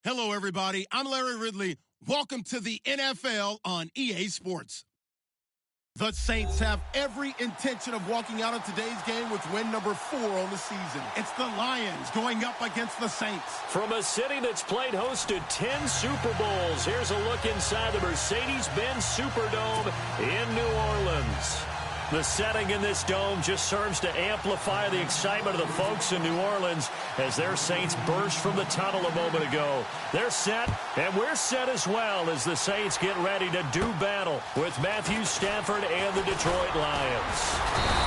Hello, everybody. I'm Larry Ridley. Welcome to the NFL on EA Sports. The Saints have every intention of walking out of today's game with win number 4 on the season. It's the Lions going up against the Saints. From a city that's played host to 10 Super Bowls, here's a look inside the Mercedes-Benz Superdome in New Orleans. The setting in this dome just serves to amplify the excitement of the folks in New Orleans as their Saints burst from the tunnel a moment ago. They're set, and we're set as well as the Saints get ready to do battle with Matthew Stafford and the Detroit Lions.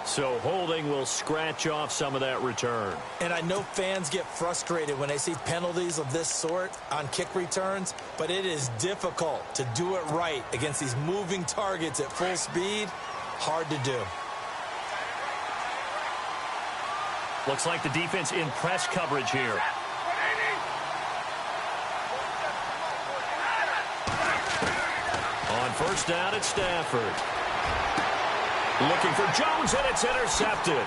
So holding will scratch off some of that return. And I know fans get frustrated when they see penalties of this sort on kick returns, but it is difficult to do it right against these moving targets at full speed. Hard to do. Looks like the defense in press coverage here. On first down, it's Stafford. Looking for Jones, and it's intercepted.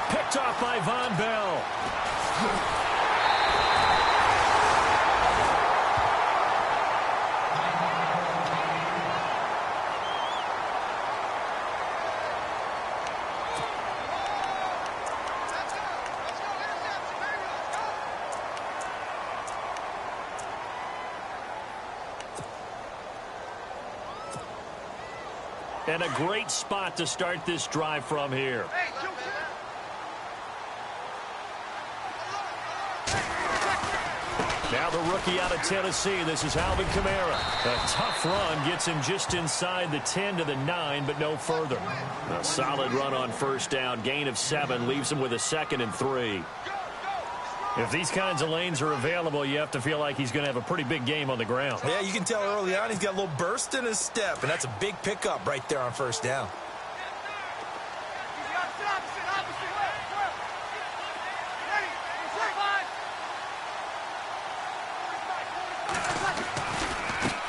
Picked off by Von Bell. And a great spot to start this drive from here. Now the rookie out of Tennessee. This is Alvin Kamara. A tough run gets him just inside the 10 to the 9, but no further. A solid run on first down. Gain of 7 leaves him with a 2nd and 3. If these kinds of lanes are available, you have to feel like he's going to have a pretty big game on the ground. Yeah, you can tell early on he's got a little burst in his step, and that's a big pickup right there on first down.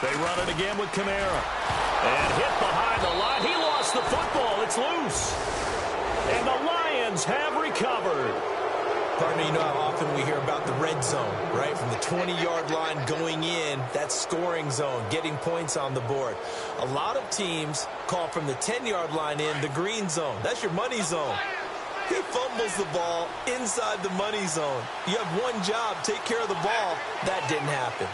They run it again with Kamara. And hit behind the line. He lost the football. It's loose. And the Lions have recovered. Partner, you know how often we hear about the red zone, right? From the 20-yard line going in, that scoring zone, getting points on the board. A lot of teams call from the 10-yard line in the green zone. That's your money zone. He fumbles the ball inside the money zone. You have one job, take care of the ball. That didn't happen.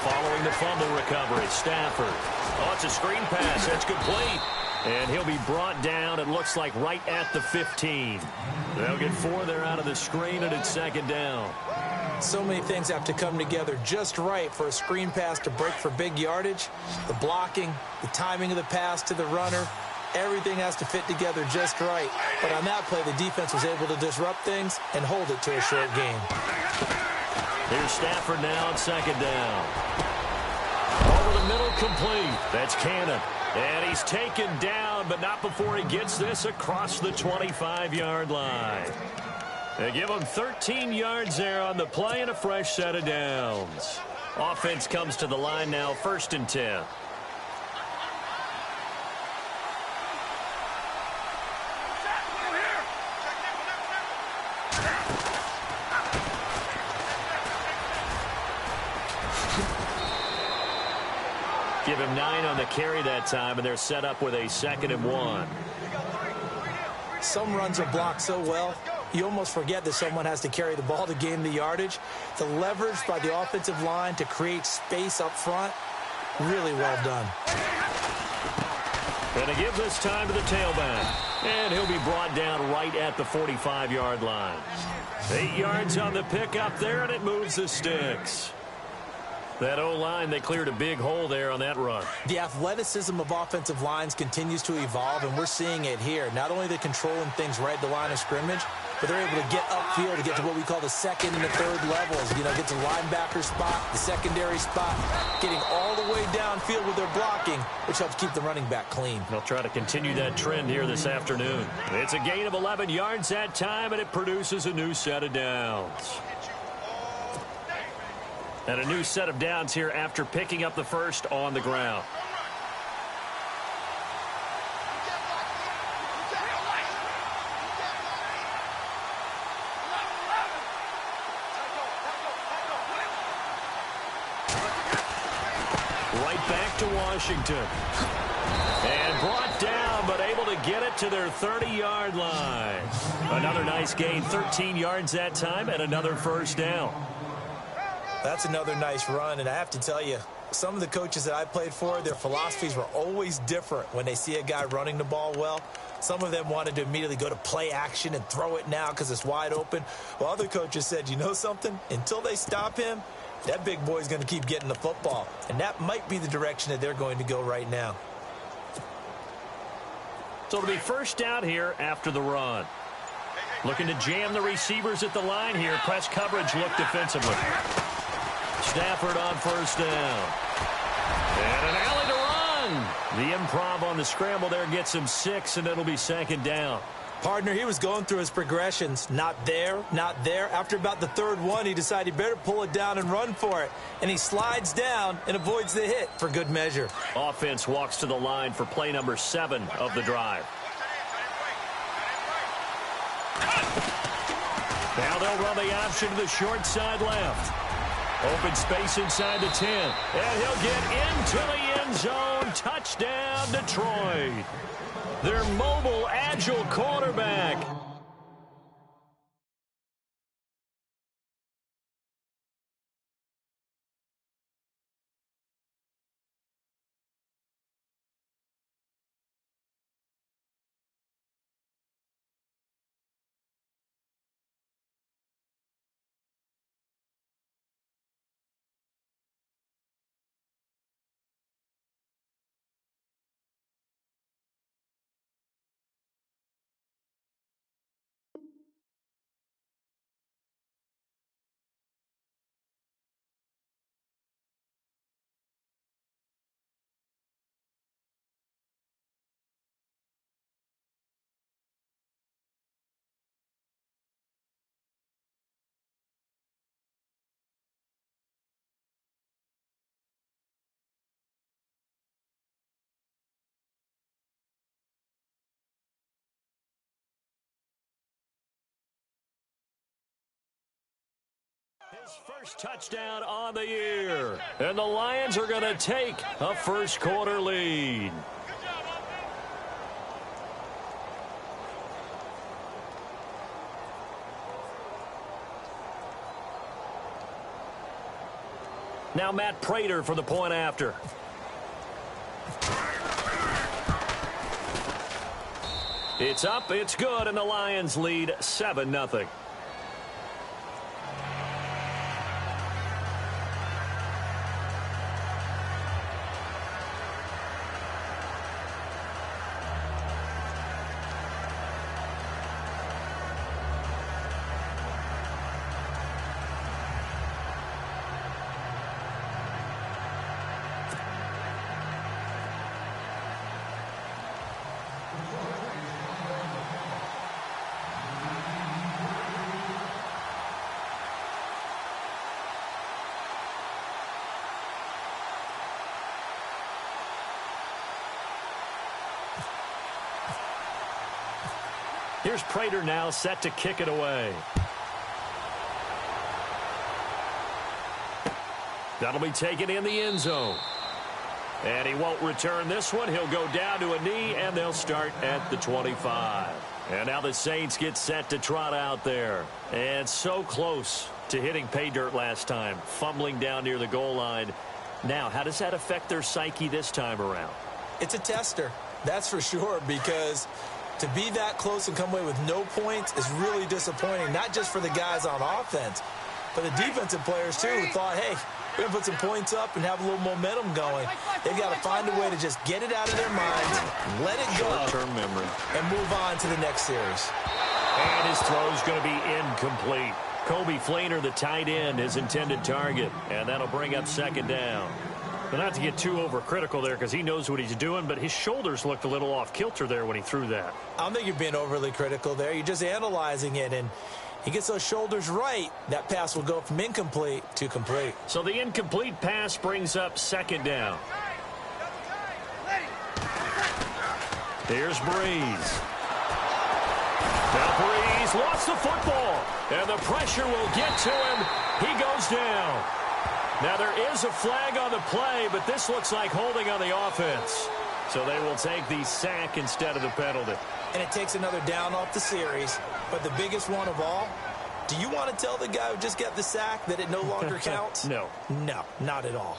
Following the fumble recovery, Stafford. Oh, it's a screen pass. That's complete. And he'll be brought down, it looks like, right at the 15. They'll get 4 there out of the screen, and it's 2nd down. So many things have to come together just right for a screen pass to break for big yardage. The blocking, the timing of the pass to the runner, everything has to fit together just right. But on that play, the defense was able to disrupt things and hold it to a short game. Here's Stafford now at 2nd down. Over the middle, complete. That's Cannon. And he's taken down, but not before he gets this across the 25-yard line. They give him 13 yards there on the play and a fresh set of downs. Offense comes to the line now, 1st and 10. Give him 9 on the carry that time, and they're set up with a 2nd and 1. Some runs are blocked so well, you almost forget that someone has to carry the ball to gain the yardage. The leverage by the offensive line to create space up front, really well done. And it gives us time to the tailback. And he'll be brought down right at the 45-yard line. 8 yards on the pickup there, and it moves the sticks. That O-line, they cleared a big hole there on that run. The athleticism of offensive lines continues to evolve, and we're seeing it here. Not only are they controlling things right at the line of scrimmage, but they're able to get upfield to get to what we call the 2nd and the 3rd levels. You know, get to linebacker spot, the secondary spot, getting all the way downfield with their blocking, which helps keep the running back clean. They'll try to continue that trend here this afternoon. It's a gain of 11 yards that time, and it produces a new set of downs. And a new set of downs here after picking up the first on the ground. off to Washington. And brought down, but able to get it to their 30-yard line. Another nice gain, 13 yards that time, and another first down. That's another nice run, and I have to tell you, some of the coaches that I played for, their philosophies were always different when they see a guy running the ball well. Some of them wanted to immediately go to play action and throw it now because it's wide open. While other coaches said, you know something? Until they stop him, that big boy's going to keep getting the football. And that might be the direction that they're going to go right now. So it'll be first down here after the run. Looking to jam the receivers at the line here. Press coverage look defensively. Stafford on first down. And an alley to run. The improv on the scramble there gets him 6, and it'll be second down. Partner, he was going through his progressions. Not there, not there. After about the third one, he decided he better pull it down and run for it. And he slides down and avoids the hit for good measure. Offense walks to the line for play number 7 of the drive. Now they'll run the option to the short side left. Open space inside the 10. And he'll get into the end zone. Touchdown, Detroit. Their mobile, agile quarterback. His first touchdown on the year. And the Lions are going to take a first quarter lead. Now Matt Prater for the point after. It's up, it's good, and the Lions lead 7-0. Here's Prater now set to kick it away. That'll be taken in the end zone. And he won't return this one. He'll go down to a knee, and they'll start at the 25. And now the Saints get set to trot out there. And so close to hitting pay dirt last time, fumbling down near the goal line. Now, how does that affect their psyche this time around? It's a tester, that's for sure, because to be that close and come away with no points is really disappointing, not just for the guys on offense, but the defensive players, too, who thought, hey, we're going to put some points up and have a little momentum going. They've got to find a way to just get it out of their minds, let it go, short-term memory, and move on to the next series. And his throw's going to be incomplete. Kobe Fleener, the tight end, his intended target, and that'll bring up second down. But not to get too overcritical there because he knows what he's doing, but his shoulders looked a little off kilter there when he threw that. I don't think you're being overly critical there. You're just analyzing it, and he gets those shoulders right. That pass will go from incomplete to complete. So the incomplete pass brings up second down. Here's Breeze. Now Breeze lost the football, and the pressure will get to him. He goes down. Now, there is a flag on the play, but this looks like holding on the offense. So they will take the sack instead of the penalty. And it takes another down off the series. But the biggest one of all, do you want to tell the guy who just got the sack that it no longer counts? No. No, not at all.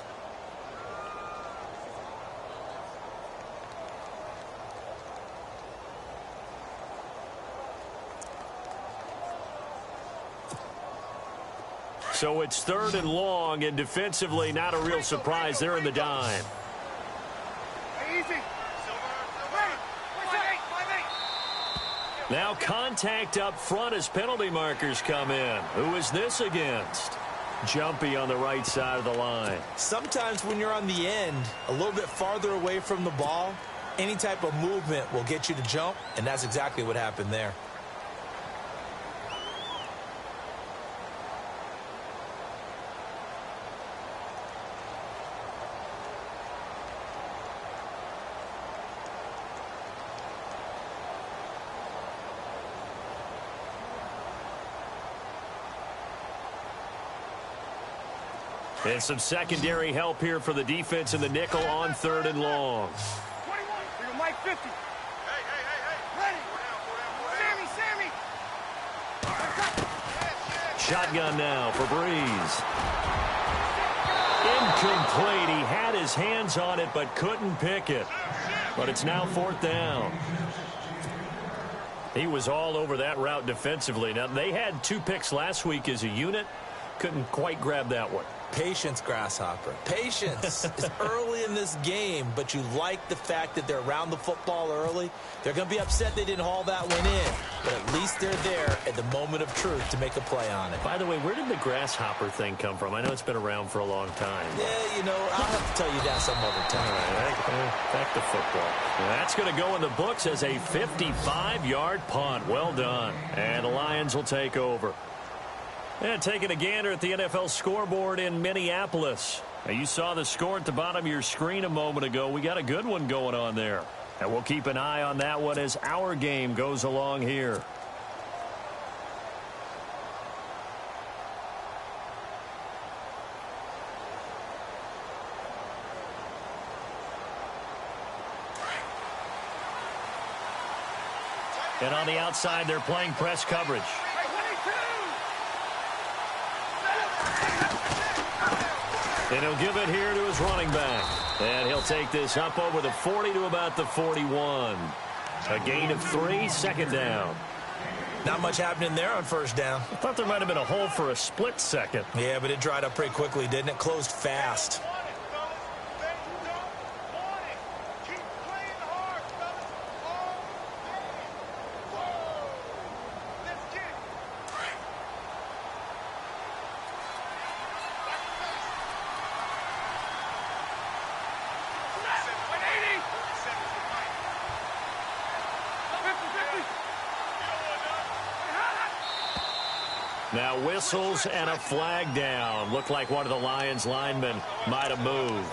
So it's 3rd and long, and defensively not a real surprise. They're in the dime. Now contact up front as penalty markers come in. Who is this against? Jumpy on the right side of the line. Sometimes when you're on the end, a little bit farther away from the ball, any type of movement will get you to jump, and that's exactly what happened there. And some secondary help here for the defense in the nickel on 3rd and long. 21, Mike 50. Hey. Ready. Sammy. Shotgun now for Breeze. Incomplete. He had his hands on it but couldn't pick it. But it's now 4th down. He was all over that route defensively. Now, they had 2 picks last week as a unit. Couldn't quite grab that one. Patience, Grasshopper. Patience. It's early in this game, but you like the fact that they're around the football early. They're going to be upset they didn't haul that one in, but at least they're there at the moment of truth to make a play on it. By the way, where did the grasshopper thing come from? I know it's been around for a long time. Yeah, you know, I'll have to tell you that some other time. Back to football. That's going to go in the books as a 55-yard punt. Well done. And the Lions will take over. And taking a gander at the NFL scoreboard in Minneapolis. Now, you saw the score at the bottom of your screen a moment ago. We got a good one going on there. And we'll keep an eye on that one as our game goes along here. And on the outside, they're playing press coverage. And he'll give it here to his running back. And he'll take this up over the 40 to about the 41. A gain of 3, 2nd down. Not much happening there on 1st down. I thought there might have been a hole for a split second. Yeah, but it dried up pretty quickly, didn't it? Closed fast. Now whistles and a flag down. Looked like one of the Lions linemen might have moved.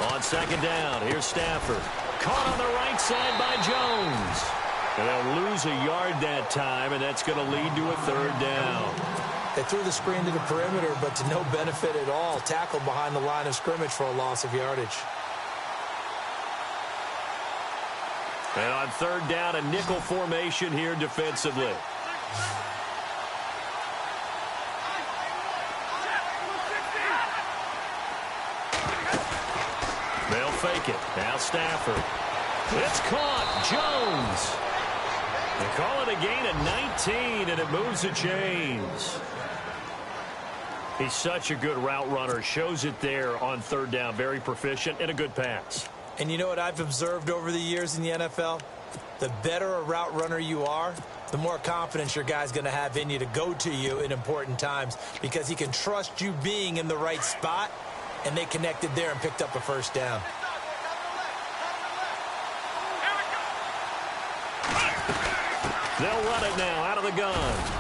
On 2nd down, here's Stafford. Caught on the right side by Jones. And they'll lose a yard that time, and that's going to lead to a 3rd down. They threw the screen to the perimeter, but to no benefit at all. Tackled behind the line of scrimmage for a loss of yardage. And on 3rd down, a nickel formation here defensively. They'll fake it. Now Stafford. It's caught. Jones. They call it a gain of 19, and it moves the chains. He's such a good route runner. Shows it there on 3rd down. Very proficient and a good pass. And you know what I've observed over the years in the NFL? The better a route runner you are, the more confidence your guy's going to have in you to go to you in important times because he can trust you being in the right spot, and they connected there and picked up a first down. They'll run it now out of the gun.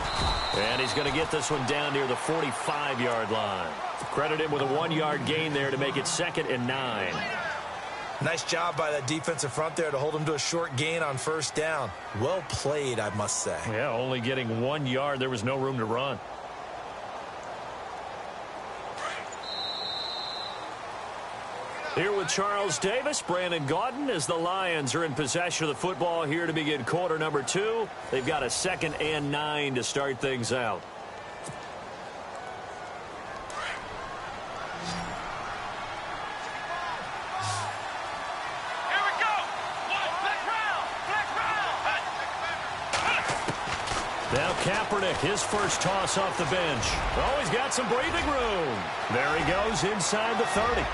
And he's going to get this one down near the 45-yard line. Credit him with a 1-yard gain there to make it 2nd and 9. Nice job by that defensive front there to hold him to a short gain on first down. Well played, I must say. Yeah, only getting 1 yard. There was no room to run. Here with Charles Davis, Brandon Gaudin, as the Lions are in possession of the football here to begin quarter number 2. They've got a 2nd and 9 to start things out. Here we go. Now Kaepernick, his first toss off the bench. Oh, he's got some breathing room. There he goes inside the 30.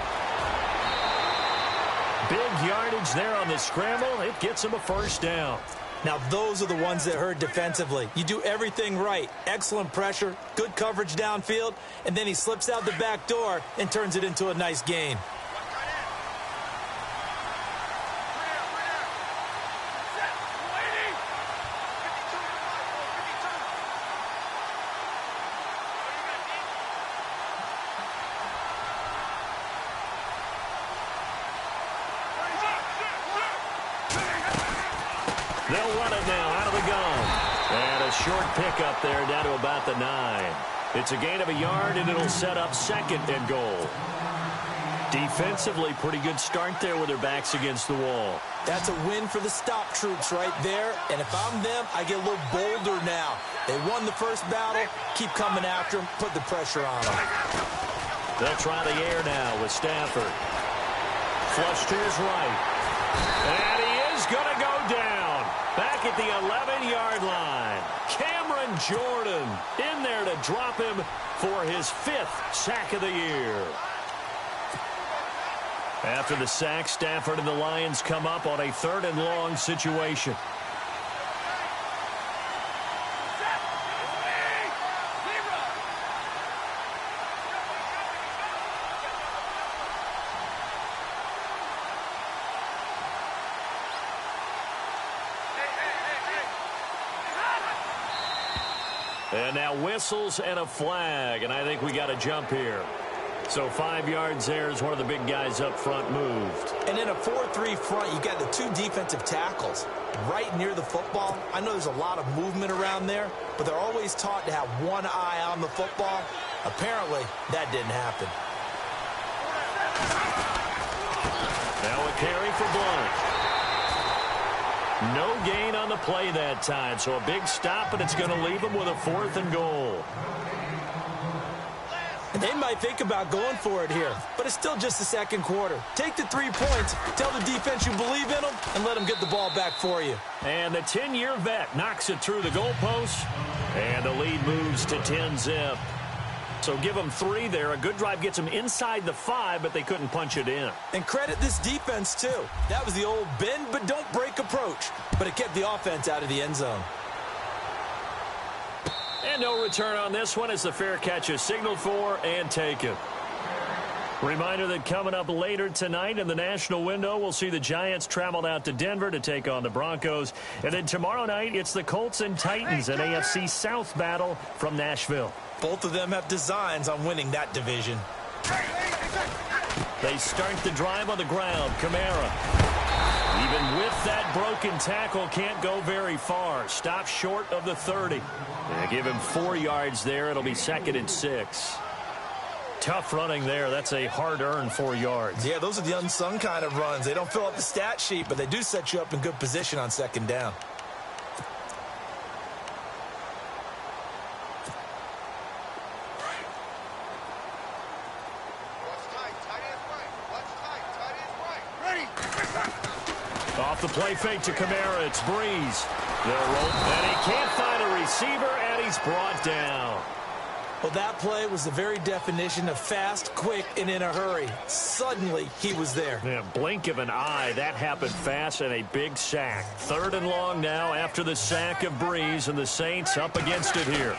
Big yardage there on the scramble. It gets him a first down. Now, those are the ones that hurt defensively. You do everything right. Excellent pressure, good coverage downfield, and then he slips out the back door and turns it into a nice gain. They'll run it now out of the gun. And a short pickup there down to about the 9. It's a gain of a yard, and it'll set up 2nd and goal. Defensively, pretty good start there with their backs against the wall. That's a win for the stop troops right there. And if I'm them, I get a little bolder now. They won the first battle. Keep coming after them. Put the pressure on them. They'll try the air now with Stafford. Flush to his right. And he is going to go down. Back at the 11-yard line. Cameron Jordan in there to drop him for his 5th sack of the year. After the sack, Stafford and the Lions come up on a 3rd and long situation. And now whistles and a flag, and I think we got a jump here. So 5 yards there as one of the big guys up front moved. And in a 4-3 front, you got the 2 defensive tackles right near the football. I know there's a lot of movement around there, but they're always taught to have one eye on the football. Apparently, that didn't happen. Now a carry for Blunt. No gain on the play that time, so a big stop, and it's going to leave them with a 4th and goal. And they might think about going for it here, but it's still just the 2nd quarter. Take the 3 points, tell the defense you believe in them, and let them get the ball back for you. And the 10-year vet knocks it through the goalpost, and the lead moves to 10-zip. So give them 3 there. A good drive gets them inside the 5, but they couldn't punch it in. And credit this defense, too. That was the old bend but don't break approach, but it kept the offense out of the end zone. And no return on this one as the fair catch is signaled for and taken. Reminder that coming up later tonight in the national window, we'll see the Giants travel out to Denver to take on the Broncos. And then tomorrow night, it's the Colts and Titans, an AFC South battle from Nashville. Both of them have designs on winning that division. They start the drive on the ground. Kamara, even with that broken tackle, can't go very far. Stop short of the 30. They give him 4 yards there. It'll be 2nd and 6. Tough running there. That's a hard-earned 4 yards. Yeah, those are the unsung kind of runs. They don't fill up the stat sheet, but they do set you up in good position on 2nd down. Off the play fake to Kamara, it's Breeze. And he can't find a receiver, and he's brought down. Well, that play was the very definition of fast, quick, and in a hurry. Suddenly, he was there. Yeah, blink of an eye. That happened fast and a big sack. 3rd and long now after the sack of Breeze, and the Saints up against it here.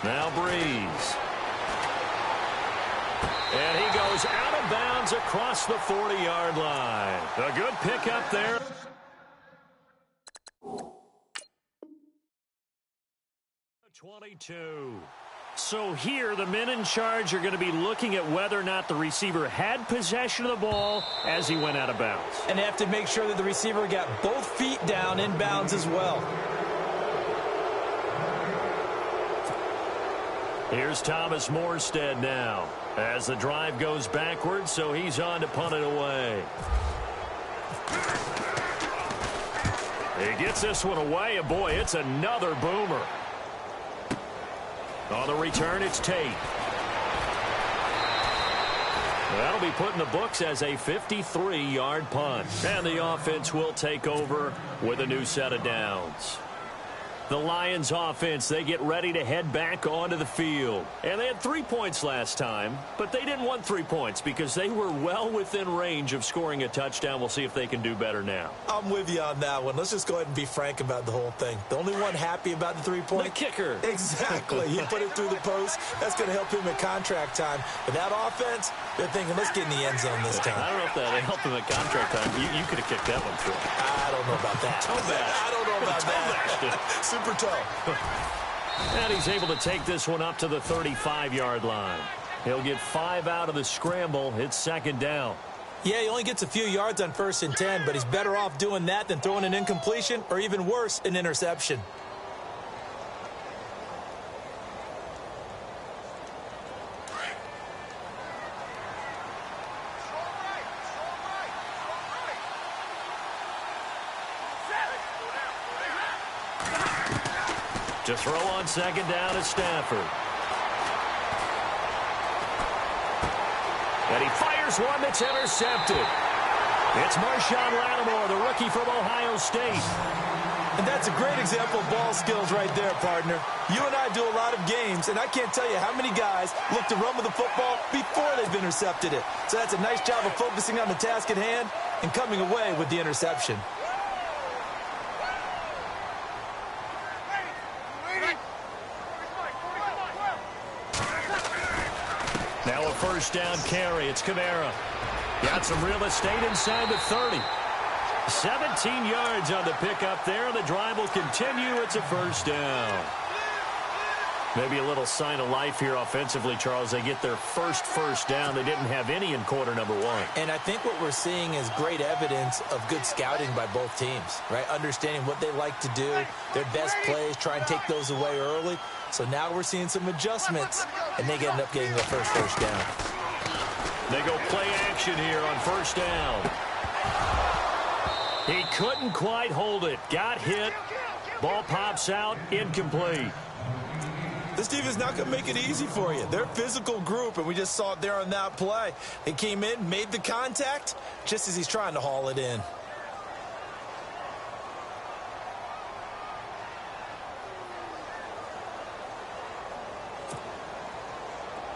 Now Breeze. And he goes out of bounds across the 40-yard line. A good pickup there. .22. So here, the men in charge are going to be looking at whether or not the receiver had possession of the ball as he went out of bounds. And they have to make sure that the receiver got both feet down in bounds as well. Here's Thomas Morstead now as the drive goes backwards, so he's on to punt it away. He gets this one away, and boy, it's another boomer. On the return, it's Tate. That'll be put in the books as a 53-yard punt. And the offense will take over with a new set of downs. The Lions offense, they get ready to head back onto the field. And they had 3 points last time, but they didn't want 3 points because they were well within range of scoring a touchdown. We'll see if they can do better now. I'm with you on that one. Let's just go ahead and be frank about the whole thing. The only one happy about the 3-point? The kicker. Exactly. He put it through the post. That's going to help him at contract time. But that offense, they're thinking, let's get in the end zone this time. I don't know if that helped him at contract time. You could have kicked that one through. I don't know about that. I don't know about that. Super toe. And he's able to take this one up to the 35-yard line. He'll get 5 out of the scramble. It's 2nd down. Yeah, he only gets a few yards on 1st and 10, but he's better off doing that than throwing an incompletion or even worse, an interception. To throw on 2nd down is Stafford. And he fires one that's intercepted. It's Marshawn Lattimore, the rookie from Ohio State. And that's a great example of ball skills right there, partner. You and I do a lot of games, and I can't tell you how many guys look to run with the football before they've intercepted it. So that's a nice job of focusing on the task at hand and coming away with the interception. Now a 1st down carry. It's Kamara. Got some real estate inside the 30. 17 yards on the pickup there. The drive will continue. It's a 1st down. Maybe a little sign of life here offensively, Charles. They get their first down. They didn't have any in quarter number 1. And I think what we're seeing is great evidence of good scouting by both teams, right? Understanding what they like to do, their best plays, try and take those away early. So now we're seeing some adjustments, and they end up getting their first down. They go play action here on 1st down. He couldn't quite hold it. Got hit. Ball pops out. Incomplete. This team is not going to make it easy for you. They're a physical group, and we just saw it there on that play. They came in, made the contact, just as he's trying to haul it in.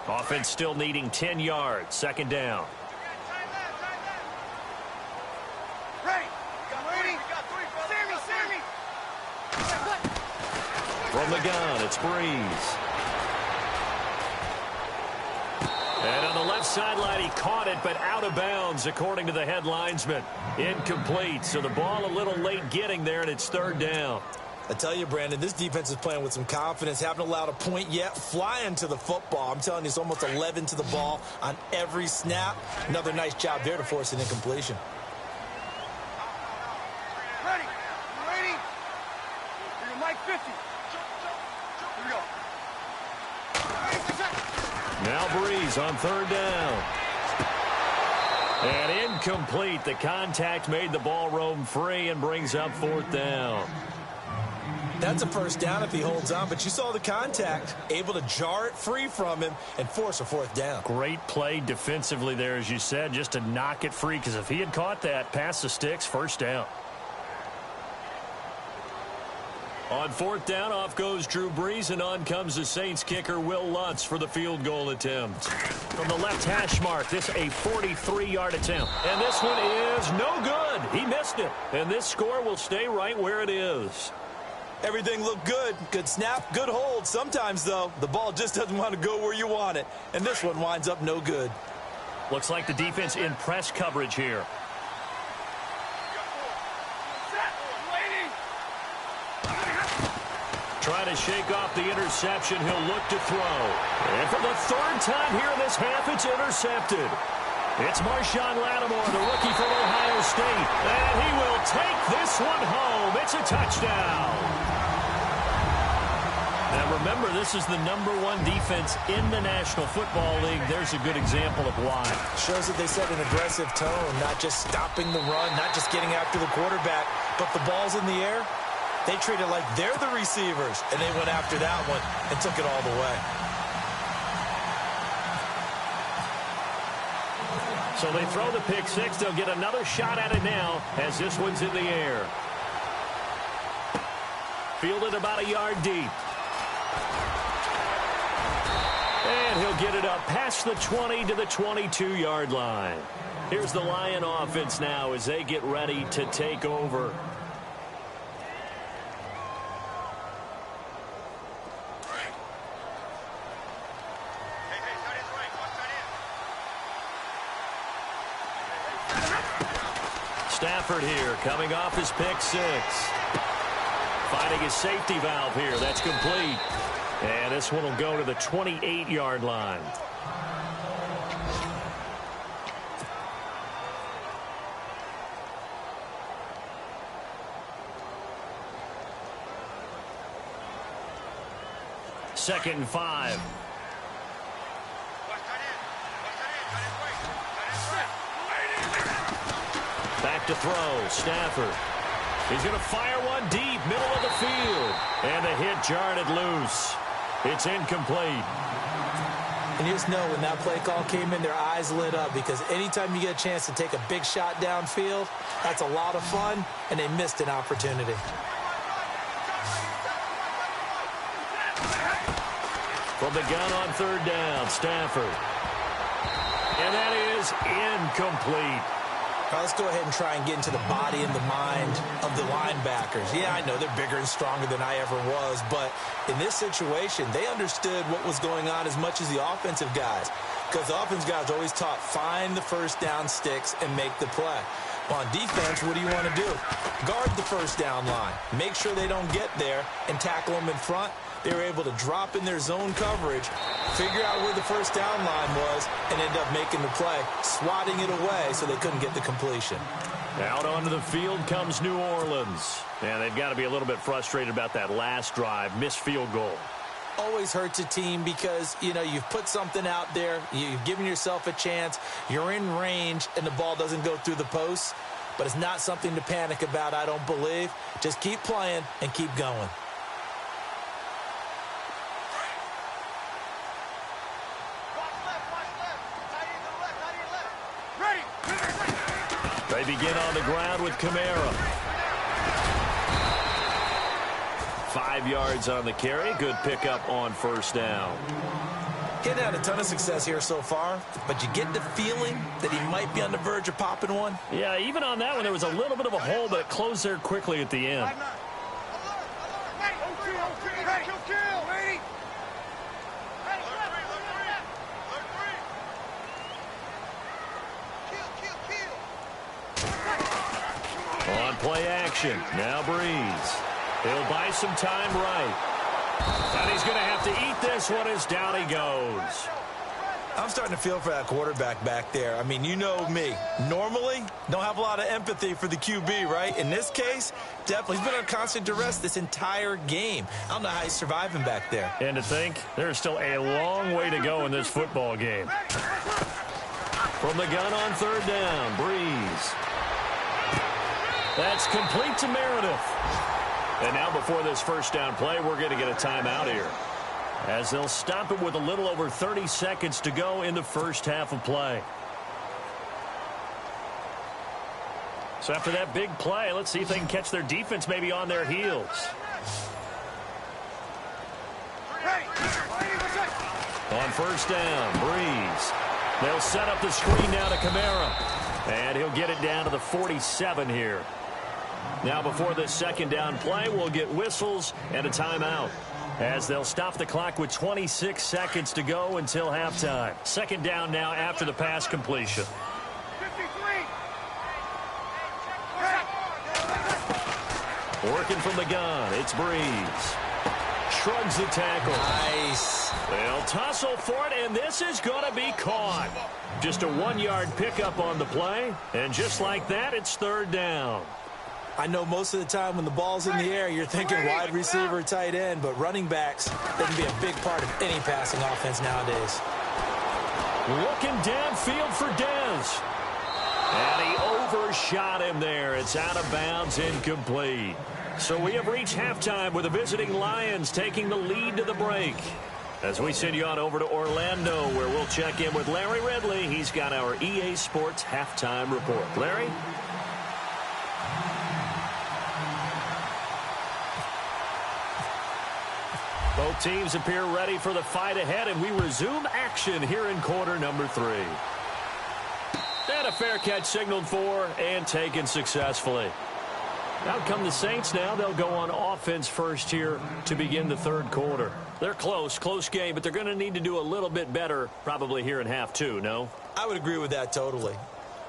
Offense still needing 10 yards. 2nd down. From the gun, it's Breeze. And on the left sideline, he caught it, but out of bounds, according to the head linesman. Incomplete, so the ball a little late getting there, and it's 3rd down. I tell you, Brandon, this defense is playing with some confidence. Haven't allowed a point yet. Flying to the football. I'm telling you, it's almost 11 to the ball on every snap. Another nice job there to force an incompletion. Ready. You're Mike 50. Here we go. Now Breeze on 3rd down. And incomplete. The contact made the ball roam free and brings up 4th down. That's a 1st down if he holds on, but you saw the contact, able to jar it free from him and force a 4th down. Great play defensively there, as you said, just to knock it free, because if he had caught that, past the sticks, 1st down. On fourth down, off goes Drew Brees, and on comes the Saints kicker, Will Lutz, for the field goal attempt. From the left hash mark, this a 43-yard attempt. And this one is no good. He missed it. And this score will stay right where it is. Everything looked good. Good snap, good hold. Sometimes, though, the ball just doesn't want to go where you want it. And this one winds up no good. Looks like the defense in press coverage here. Trying to shake off the interception. He'll look to throw. And for the third time here in this half, it's intercepted. It's Marshawn Lattimore, the rookie from Ohio State. And he will take this one home. It's a touchdown. Now remember, this is the #1 defense in the National Football League. There's a good example of why. Shows that they set an aggressive tone, not just stopping the run, not just getting after the quarterback, but the ball's in the air. They treat it like they're the receivers, and they went after that one and took it all the way. So they throw the pick six. They'll get another shot at it now as this one's in the air. Fielded about a yard deep. And he'll get it up past the 20 to the 22-yard line. Here's the Lion offense now as they get ready to take over. Stafford here, coming off his pick six. Finding his safety valve here. That's complete. And this one will go to the 28-yard line. Second and 5. Back to throw. Stafford. He's going to fire one deep, middle of the field. And the hit jarred it loose. It's incomplete. And you just know when that play call came in, their eyes lit up, because anytime you get a chance to take a big shot downfield, that's a lot of fun, and they missed an opportunity. From the gun on third down, Stafford. And that is incomplete. All right, let's go ahead and try and get into the body and the mind of the linebackers. Yeah, I know they're bigger and stronger than I ever was, but in this situation, they understood what was going on as much as the offensive guys, because the offensive guys always taught find the first down sticks and make the play. Well, on defense, what do you want to do? Guard the first down line. Make sure they don't get there and tackle them in front. They were able to drop in their zone coverage, figure out where the first down line was, and end up making the play, swatting it away so they couldn't get the completion. Out onto the field comes New Orleans. And they've got to be a little bit frustrated about that last drive, missed field goal. Always hurts a team because, you know, you've put something out there, you've given yourself a chance, you're in range, and the ball doesn't go through the posts. But it's not something to panic about, I don't believe. Just keep playing and keep going. They begin on the ground with Kamara. 5 yards on the carry. Good pickup on first down. He had a ton of success here so far, but you get the feeling that he might be on the verge of popping one. Yeah, even on that one, there was a little bit of a hole, but it closed there quickly at the end. On play action, now Brees. He'll buy some time right. And he's going to have to eat this one as down he goes. I'm starting to feel for that quarterback back there. I mean, you know me. Normally, don't have a lot of empathy for the QB, right? In this case, definitely. He's been on constant duress this entire game. I don't know how he's surviving back there. And to think, there's still a long way to go in this football game. From the gun on third down, Brees. That's complete to Meredith. And now before this first down play, we're going to get a timeout here, as they'll stop it with a little over 30 seconds to go in the first half of play. So after that big play, let's see if they can catch their defense maybe on their heels. On first down, Breeze. They'll set up the screen now to Kamara. And he'll get it down to the 47 here. Now before this second down play, we'll get whistles and a timeout, as they'll stop the clock with 26 seconds to go until halftime. Second down now after the pass completion. 53. Working from the gun, it's Breeze. Shrugs the tackle. Nice. They'll tussle for it, and this is going to be caught. Just a 1-yard pickup on the play, and just like that, it's third down. I know most of the time when the ball's in the air, you're thinking wide receiver, tight end, but running backs, they can be a big part of any passing offense nowadays. Looking downfield for Dez. And he overshot him there. It's out of bounds, incomplete. So we have reached halftime with the visiting Lions taking the lead to the break. As we send you on over to Orlando, where we'll check in with Larry Ridley. He's got our EA Sports halftime report. Larry? Both teams appear ready for the fight ahead, and we resume action here in quarter number 3. And a fair catch signaled for and taken successfully. Out come the Saints now. They'll go on offense first here to begin the third quarter. They're close game, but they're going to need to do a little bit better probably here in half 2, no? I would agree with that totally.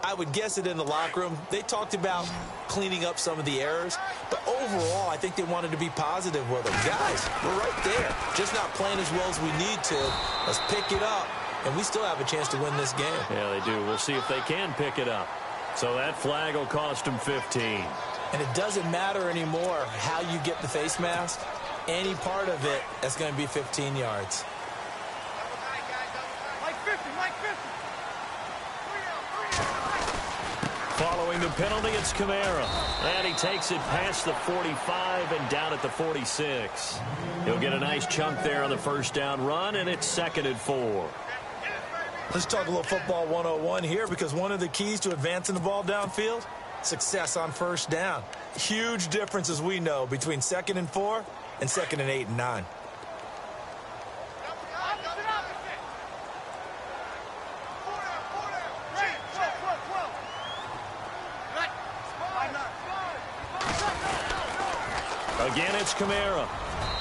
I would guess it in the locker room. They talked about cleaning up some of the errors, but overall, I think they wanted to be positive with them. Guys, we're right there. Just not playing as well as we need to. Let's pick it up, and we still have a chance to win this game. Yeah, they do. We'll see if they can pick it up. So that flag will cost them 15. And it doesn't matter anymore how you get the face mask. Any part of it, that's going to be 15 yards. Like 50, like 50. Following the penalty, it's Kamara. And he takes it past the 45 and down at the 46. He'll get a nice chunk there on the first down run, and it's 2nd and 4. Let's talk a little football 101 here, because one of the keys to advancing the ball downfield, success on first down. Huge difference, as we know, between 2nd and 4 and 2nd and 8 and 9. Again, it's Kamara.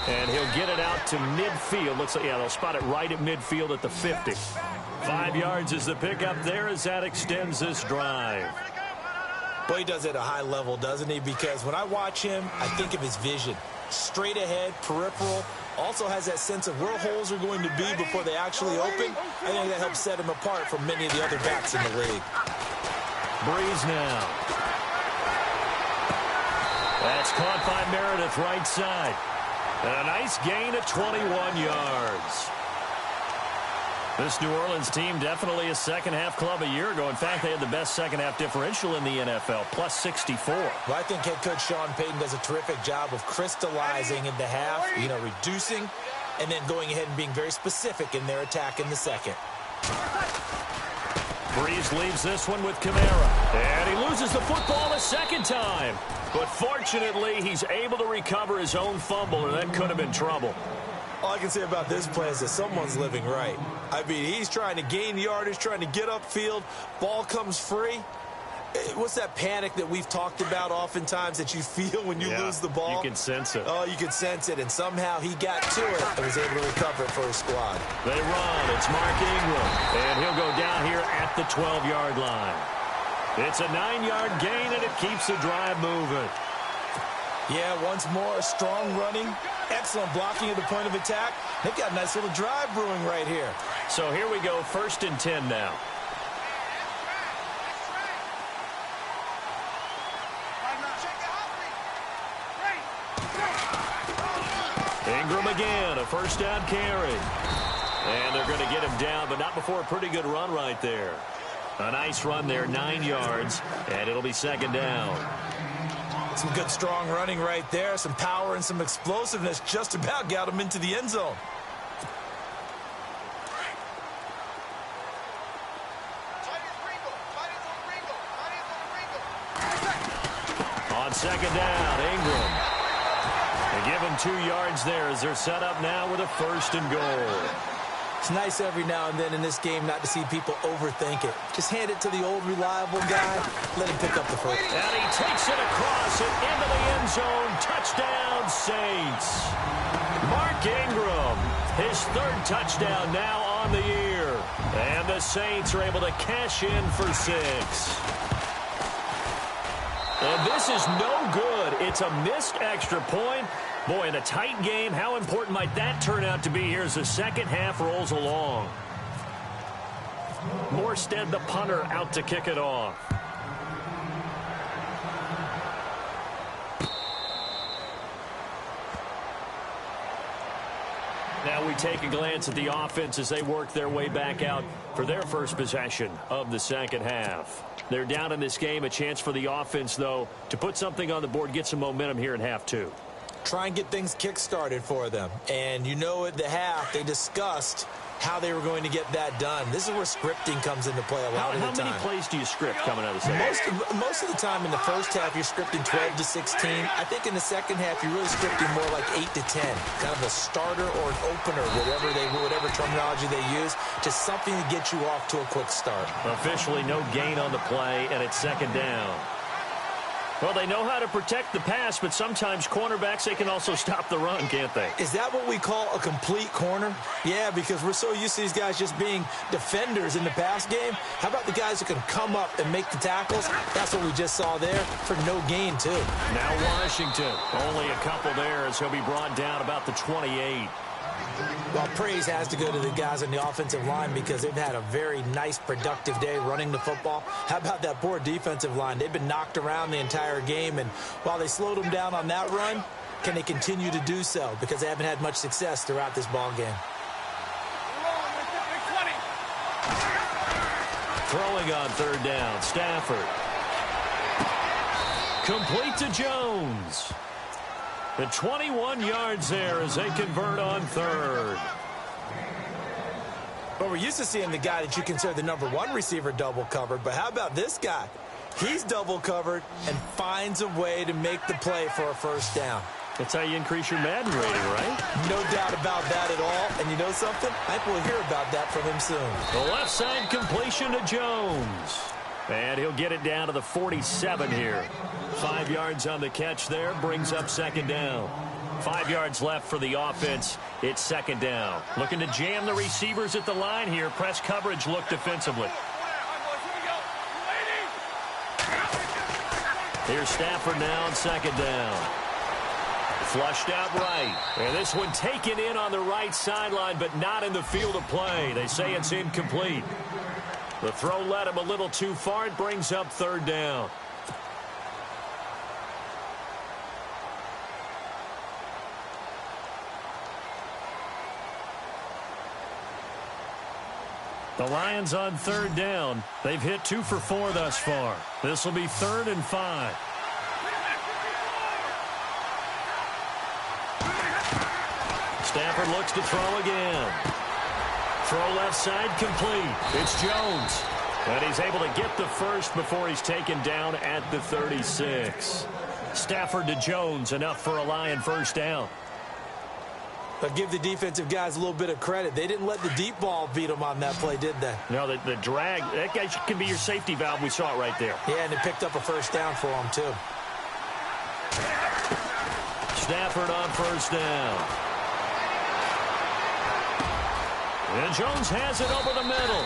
And he'll get it out to midfield. Looks like, yeah, they'll spot it right at midfield at the 50. 5 yards is the pickup there as that extends this drive. Boy, he does it at a high level, doesn't he? Because when I watch him, I think of his vision. Straight ahead, peripheral. Also has that sense of where holes are going to be before they actually open. I think that helps set him apart from many of the other backs in the league. Breeze now. That's caught by Meredith right side. And a nice gain of 21 yards. This New Orleans team definitely a second-half club a year ago. In fact, they had the best second-half differential in the NFL, plus 64. Well, I think head coach Sean Payton does a terrific job of crystallizing in the half, reducing, and then going ahead and being very specific in their attack in the second. Breeze leaves this one with Kamara. And he loses the football a second time. But fortunately, he's able to recover his own fumble, or that could have been trouble. All I can say about this play is that someone's living right. I mean, he's trying to gain yardage, trying to get upfield. Ball comes free. What's that panic that we've talked about oftentimes that you feel when you lose the ball? You can sense it. Oh, you can sense it, and somehow he got to it and was able to recover it for his squad. They run. It's Mark Ingram, and he'll go down here at the 12-yard line. It's a 9-yard gain, and it keeps the drive moving. Yeah, once more, strong running, excellent blocking at the point of attack. They've got a nice little drive brewing right here. So here we go, 1st and 10 now. Ingram again, a first down carry. And they're going to get him down, but not before a pretty good run right there. A nice run there, 9 yards, and it'll be 2nd down. Some good strong running right there, some power and some explosiveness, just about got him into the end zone. On 2nd down, Ingram. They give them 2 yards there as they're set up now with a 1st and goal. It's nice every now and then in this game not to see people overthink it. Just hand it to the old reliable guy, let him pick up the first. And he takes it across and into the end zone. Touchdown, Saints. Mark Ingram, his 3rd touchdown now on the year. And the Saints are able to cash in for 6. And this is no good. It's a missed extra point. Boy, in a tight game, how important might that turn out to be here as the second half rolls along? Morstead, the punter, out to kick it off. Now we take a glance at the offense as they work their way back out for their first possession of the second half. They're down in this game. A chance for the offense, though, to put something on the board, get some momentum here in half 2. Try and get things kick-started for them. And you know at the half, they discussed how they were going to get that done. This is where scripting comes into play a lot of the time. How many plays do you script coming out of the second half? Most of the time in the first half, you're scripting 12 to 16. I think in the second half, you're really scripting more like 8 to 10. Kind of a starter or an opener, whatever terminology they use. Just something to get you off to a quick start. Officially no gain on the play, and it's 2nd down. Well, they know how to protect the pass, but sometimes cornerbacks, they can also stop the run, can't they? Is that what we call a complete corner? Yeah, because we're so used to these guys just being defenders in the pass game. How about the guys who can come up and make the tackles? That's what we just saw there for no gain, too. Now Washington, only a couple there as he'll be brought down about the 28. Well, praise has to go to the guys on the offensive line because they've had a very nice, productive day running the football. How about that poor defensive line? They've been knocked around the entire game, and while they slowed them down on that run, can they continue to do so? Because they haven't had much success throughout this ball game. Throwing on 3rd down, Stafford. Complete to Jones. The 21 yards there as they convert on 3rd. Well, we're used to seeing the guy that you consider the #1 receiver double covered, but how about this guy? He's double covered and finds a way to make the play for a 1st down. That's how you increase your Madden rating, right? No doubt about that at all. And you know something? I think we'll hear about that from him soon. The left side completion to Jones. And he'll get it down to the 47 here. 5 yards on the catch there, brings up 2nd down. 5 yards left for the offense. It's 2nd down. Looking to jam the receivers at the line here. Press coverage look defensively. Here's Stafford now on 2nd down. Flushed out right. And this one taken in on the right sideline, but not in the field of play. They say it's incomplete. The throw led him a little too far. It brings up 3rd down. The Lions on 3rd down. They've hit 2 for 4 thus far. This will be 3rd and 5. Stafford looks to throw again. Throw left side complete. It's Jones. And he's able to get the first before he's taken down at the 36. Stafford to Jones, enough for a Lion 1st down. But give the defensive guys a little bit of credit. They didn't let the deep ball beat them on that play, did they? No, the drag, that guy can be your safety valve. We saw it right there. Yeah, and they picked up a 1st down for them, too. Stafford on 1st down. And Jones has it over the middle.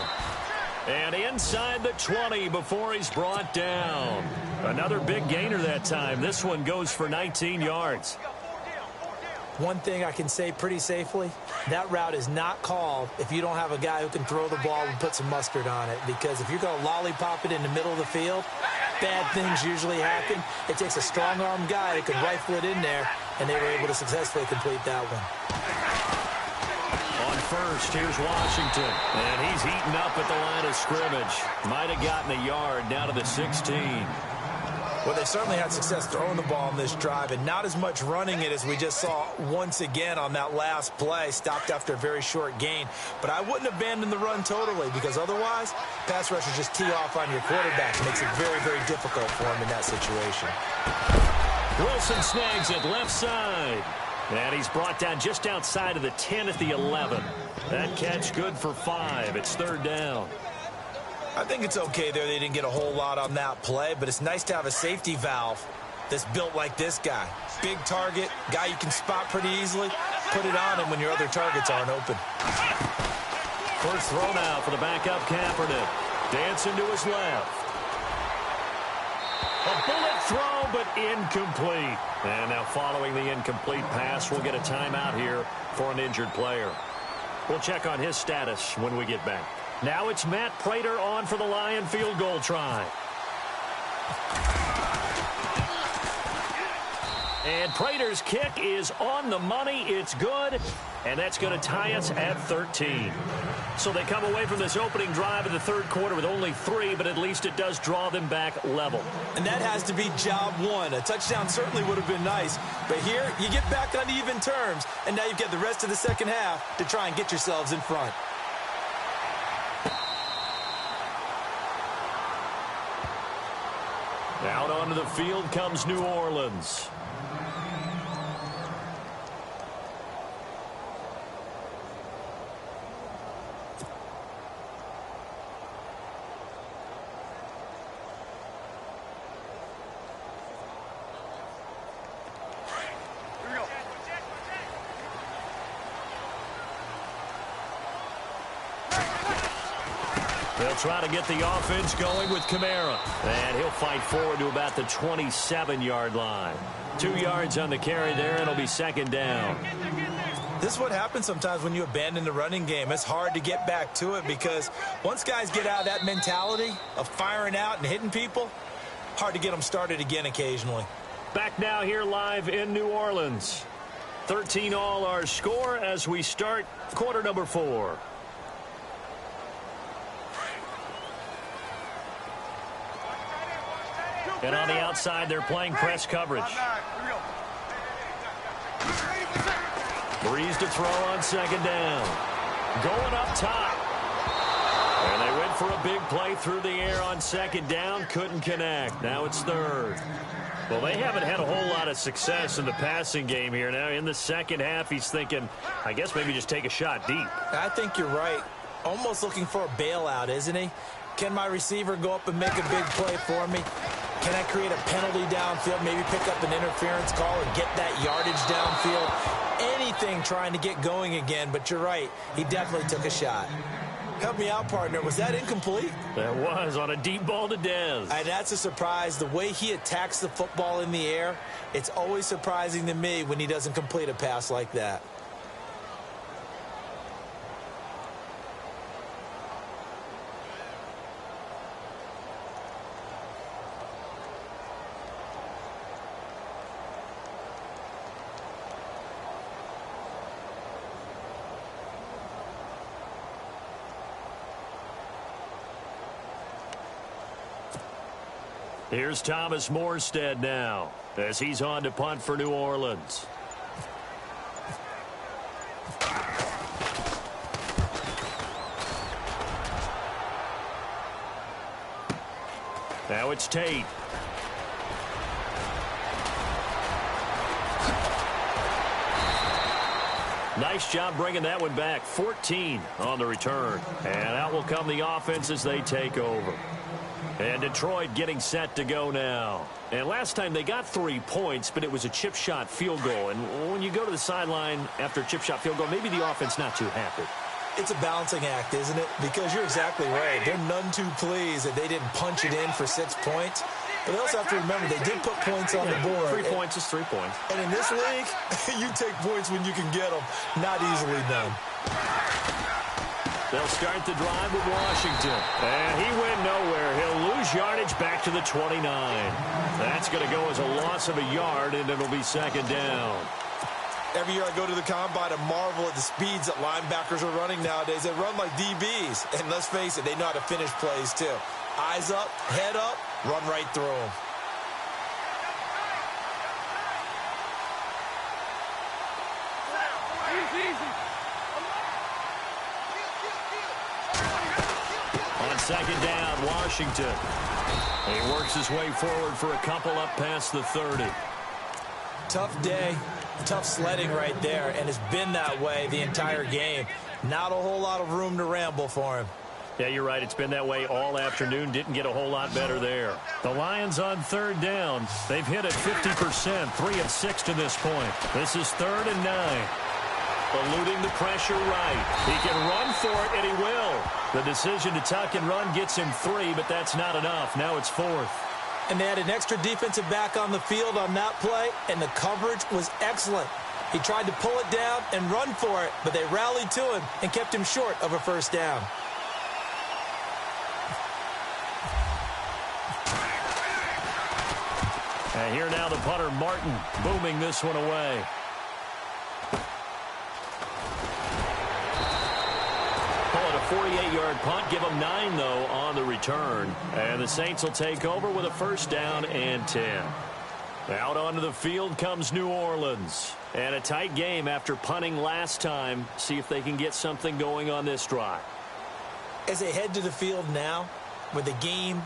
And inside the 20 before he's brought down. Another big gainer that time. This one goes for 19 yards. One thing I can say pretty safely, that route is not called if you don't have a guy who can throw the ball and put some mustard on it. Because if you're going to lollipop it in the middle of the field, bad things usually happen. It takes a strong-arm guy who can rifle it in there, and they were able to successfully complete that one. On 1st, here's Washington. And he's heating up at the line of scrimmage. Might have gotten a yard down to the 16. Well, they certainly had success throwing the ball on this drive, and not as much running it as we just saw once again on that last play. Stopped after a very short gain. But I wouldn't abandon the run totally, because otherwise, pass rushers just tee off on your quarterback. It makes it very, very difficult for him in that situation. Wilson snags it left side. And he's brought down just outside of the 10 at the 11. That catch good for 5. It's third down. I think it's okay there. They didn't get a whole lot on that play, but it's nice to have a safety valve that's built like this guy. Big target, guy you can spot pretty easily. Put it on him when your other targets aren't open. First throw now for the backup Kaepernick. Dancing to his left. A bullet throw, but incomplete. And now following the incomplete pass, we'll get a timeout here for an injured player. We'll check on his status when we get back. Now it's Matt Prater on for the Lion field goal try. And Prater's kick is on the money. It's good. And that's going to tie us at 13. So they come away from this opening drive in the third quarter with only 3, but at least it does draw them back level. And that has to be job 1. A touchdown certainly would have been nice. But here, you get back on even terms. And now you've got the rest of the second half to try and get yourselves in front. Out onto the field comes New Orleans. They'll try to get the offense going with Kamara. And he'll fight forward to about the 27-yard line. 2 yards on the carry there, and it'll be second down. This is what happens sometimes when you abandon the running game. It's hard to get back to it because once guys get out of that mentality of firing out and hitting people, hard to get them started again occasionally. Back now here live in New Orleans. 13 all our score as we start quarter number 4. And on the outside, they're playing press coverage. Breeze to throw on second down. Going up top. And they went for a big play through the air on second down. Couldn't connect. Now it's third. Well, they haven't had a whole lot of success in the passing game here. Now in the second half, he's thinking, I guess maybe just take a shot deep. I think you're right. Almost looking for a bailout, isn't he? Can my receiver go up and make a big play for me? Can I create a penalty downfield, maybe pick up an interference call and get that yardage downfield? Anything trying to get going again, but you're right. He definitely took a shot. Help me out, partner. Was that incomplete? That was on a deep ball to Dez. And that's a surprise. The way he attacks the football in the air, it's always surprising to me when he doesn't complete a pass like that. Here's Thomas Morstead now as he's on to punt for New Orleans. Now it's Tate. Nice job bringing that one back. 14 on the return. And out will come the offense as they take over. And Detroit getting set to go now. And last time they got 3 points, but it was a chip shot field goal. And when you go to the sideline after a chip shot field goal, maybe the offense not too happy. It's a balancing act, isn't it? Because you're exactly right. They're none too pleased that they didn't punch it in for 6 points. But they also have to remember they did put points on the board. 3 points is 3 points. And in this league, you take points when you can get them. Not easily done. They'll start the drive with Washington. And he went nowhere. He'll lose yardage back to the 29. That's going to go as a loss of a yard, and it'll be second down. Every year I go to the combine and marvel at the speeds that linebackers are running nowadays. They run like DBs. And let's face it, they know how to finish plays too. Eyes up, head up, run right through them. On second down, Washington. He works his way forward for a couple up past the 30. Tough day. Tough sledding right there, and it's been that way the entire game. Not a whole lot of room to ramble for him. Yeah, you're right. It's been that way all afternoon. Didn't get a whole lot better there. The Lions on third down. They've hit it 50%, 3 of 6 to this point. This is 3rd and 9. Eluding the pressure right. He can run for it, and he will. The decision to tuck and run gets him 3, but that's not enough. Now it's 4th. And they had an extra defensive back on the field on that play, and the coverage was excellent. He tried to pull it down and run for it, but they rallied to him and kept him short of a first down. And here now the punter, Martin, booming this one away. Call it a 48-yard punt. Give them 9, though, on the return. And the Saints will take over with a first down and 10. Out onto the field comes New Orleans. And a tight game after punting last time. See if they can get something going on this drive. As they head to the field now, with the game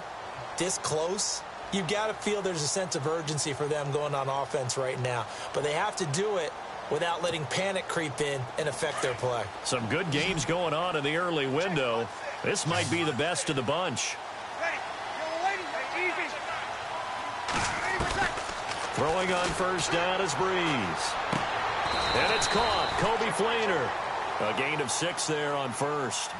this close, you've got to feel there's a sense of urgency for them going on offense right now. But they have to do it without letting panic creep in and affect their play. Some good games going on in the early window. This might be the best of the bunch. Throwing on first down is Breeze. And it's caught. Kobe Flainer. A gain of 6 there on first.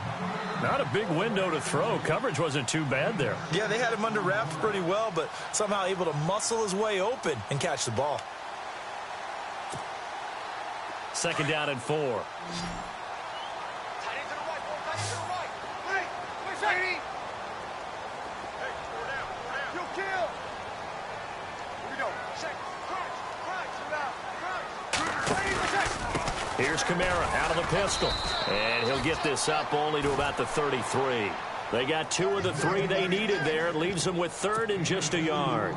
Not a big window to throw. Coverage wasn't too bad there. Yeah, they had him under wraps pretty well, but somehow able to muscle his way open and catch the ball. 2nd down and 4. Here's Kamara out of the pistol. And he'll get this up only to about the 33. They got 2 of the 3 they needed there. It leaves them with 3rd and just a yard.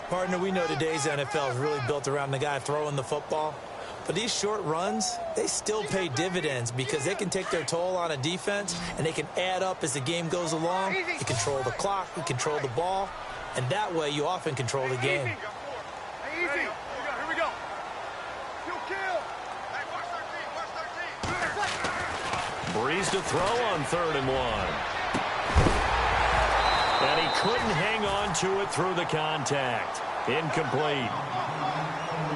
Partner, we know today's NFL is really built around the guy throwing the football. But these short runs, they still pay dividends because they can take their toll on a defense and they can add up as the game goes along. You control the clock, you control the ball, and that way you often control the game. Breeze to throw on 3rd and 1. And he couldn't hang on to it through the contact. Incomplete.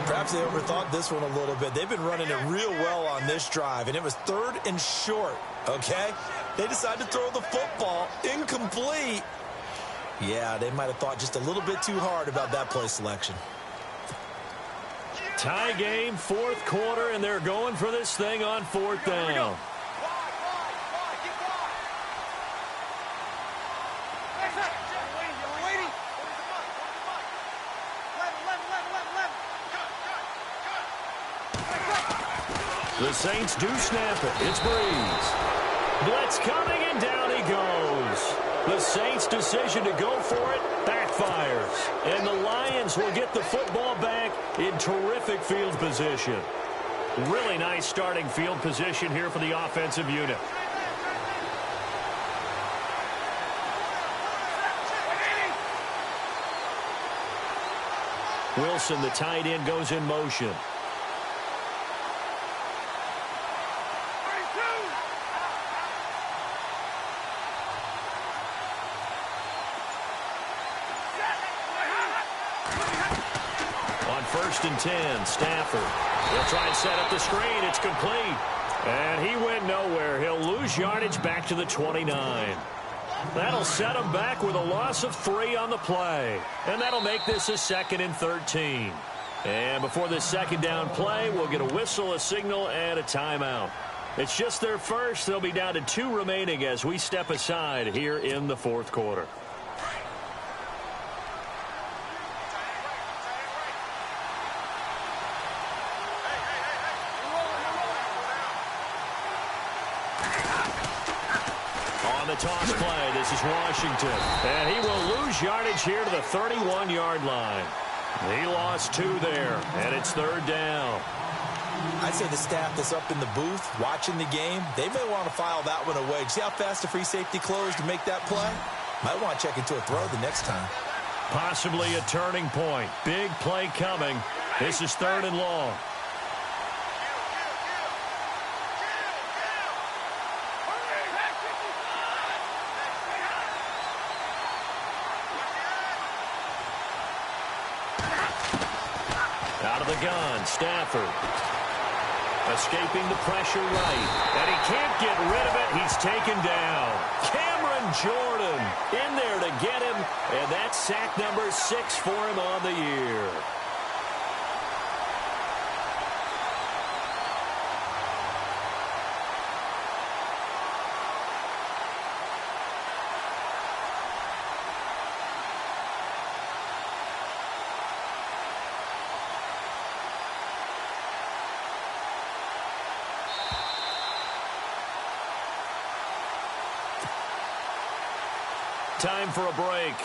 Perhaps they overthought this one a little bit. They've been running it real well on this drive, and it was 3rd and short, okay? They decided to throw the football incomplete. Yeah, they might have thought just a little bit too hard about that play selection. Tie game, 4th quarter, and they're going for this thing on 4th down. The Saints do snap it. It's Breeze. Blitz coming, and down he goes. The Saints' decision to go for it backfires. And the Lions will get the football back in terrific field position. Really nice starting field position here for the offensive unit. Wilson, the tight end, goes in motion. On 1st and 10, Stafford. He'll try and set up the screen. It's complete. And he went nowhere. He'll lose yardage back to the 29. That'll set him back with a loss of 3 on the play. And that'll make this a 2nd and 13. And before this 2nd down play, we'll get a whistle, a signal, and a timeout. It's just their first. They'll be down to 2 remaining as we step aside here in the 4th quarter. Toss play. This is Washington. And he will lose yardage here to the 31-yard line. He lost 2 there, and it's 3rd down. I'd say the staff that's up in the booth watching the game, they may want to file that one away. See how fast the free safety closed to make that play? Might want to check into a throw the next time. Possibly a turning point. Big play coming. This is 3rd and long. Out of the gun, Stafford. Escaping the pressure right. And he can't get rid of it. He's taken down. Cameron Jordan in there to get him. And that's sack number 6 for him on the year. Time for a break.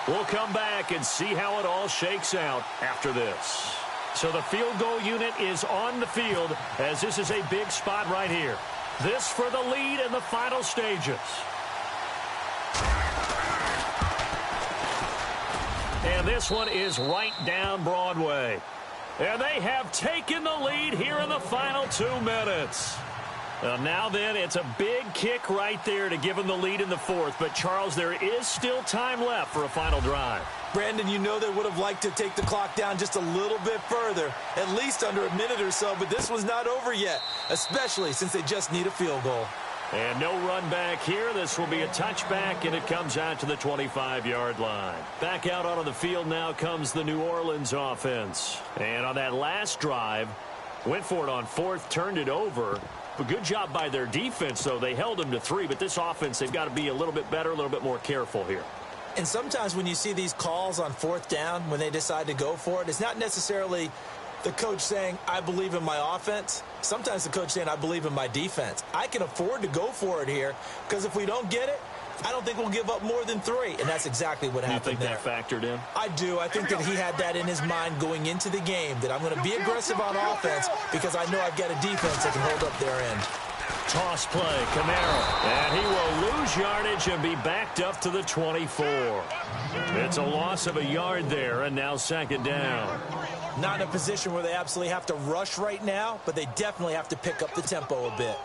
We'll come back and see how it all shakes out after this. So the field goal unit is on the field as this is a big spot right here. This for the lead in the final stages. And this one is right down Broadway. And they have taken the lead here in the final 2 minutes. Now then, it's a big kick right there to give them the lead in the 4th. But, Charles, there is still time left for a final drive. Brandon, you know they would have liked to take the clock down just a little bit further, at least under a minute or so. But this one's not over yet, especially since they just need a field goal. And no run back here. This will be a touchback, and it comes out to the 25-yard line. Back out onto the field now comes the New Orleans offense. And on that last drive, went for it on 4th, turned it over. But good job by their defense, though. They held them to 3, but this offense, they've got to be a little bit better, a little bit more careful here. And sometimes when you see these calls on 4th down, when they decide to go for it, it's not necessarily the coach saying, I believe in my offense. Sometimes the coach saying, I believe in my defense. I can afford to go for it here because if we don't get it, I don't think we'll give up more than 3, and that's exactly what happened there. You think that factored in? I do. I think that he had that in his mind going into the game, that I'm going to be aggressive on offense because I know I've got a defense that can hold up their end. Toss play, Camaro. And he will lose yardage and be backed up to the 24. It's a loss of a yard there, and now 2nd down. Not in a position where they absolutely have to rush right now, but they definitely have to pick up the tempo a bit.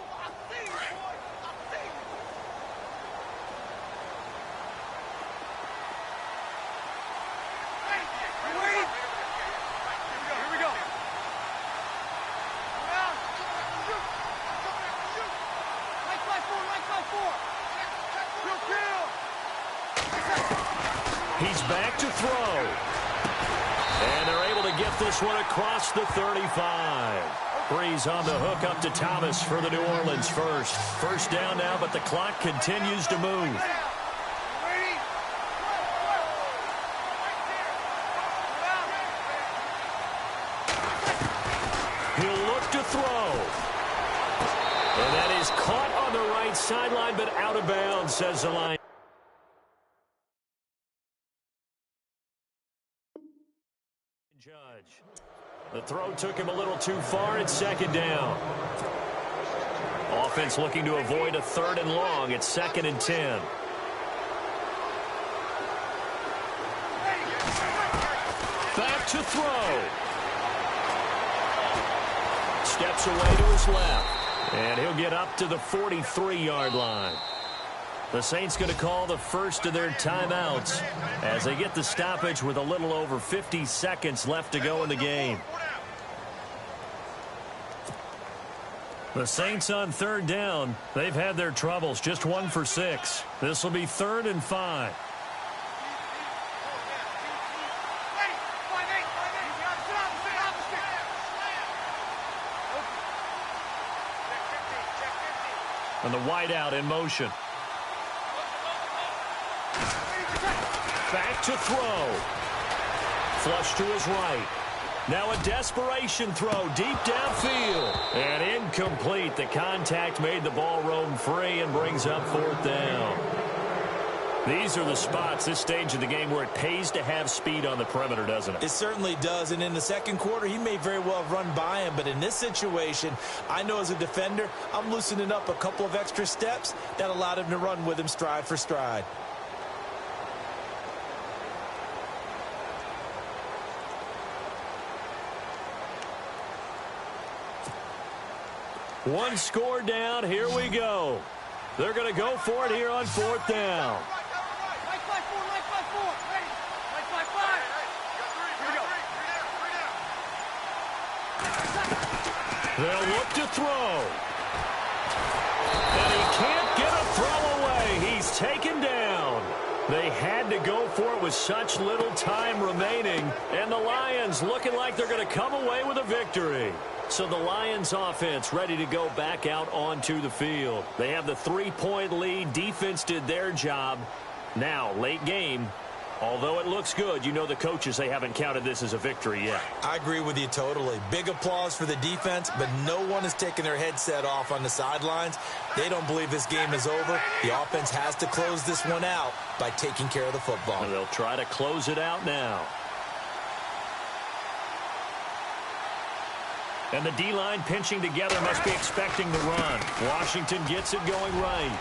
He's back to throw. And they're able to get this one across the 35. Breeze on the hook up to Thomas for the New Orleans first. 1st down now, but the clock continues to move. He'll look to throw. And that is caught on the right sideline, but out of bounds, says the line. Judge. The throw took him a little too far. It's 2nd down. Offense looking to avoid a 3rd and long. It's 2nd and 10. Back to throw. Steps away to his left. And he'll get up to the 43-yard line. The Saints going to call the first of their timeouts as they get the stoppage with a little over 50 seconds left to go in the game. The Saints on 3rd down. They've had their troubles. Just 1 for 6. This will be 3rd and 5. And the wideout in motion. Back to throw. Flush to his right. Now a desperation throw deep downfield. And incomplete. The contact made the ball roam free and brings up 4th down. These are the spots, this stage of the game, where it pays to have speed on the perimeter, doesn't it? It certainly does. And in the 2nd quarter, he may very well have run by him. But in this situation, I know as a defender, I'm loosening up a couple of extra steps that allowed him to run with him stride for stride. One score down. Here we go. They're going to go for it here on 4th down. They'll look to throw. And he can't get a throw away. He's taken down. They had to go for it with such little time remaining. And the Lions looking like they're going to come away with a victory. So the Lions offense ready to go back out onto the field. They have the 3-point lead. Defense did their job. Now, late game. Although it looks good, you know the coaches, they haven't counted this as a victory yet. I agree with you totally. Big applause for the defense, but no one is taking their headset off on the sidelines. They don't believe this game is over. The offense has to close this one out by taking care of the football. And they'll try to close it out now. And the D-line pinching together must be expecting the run. Washington gets it going right.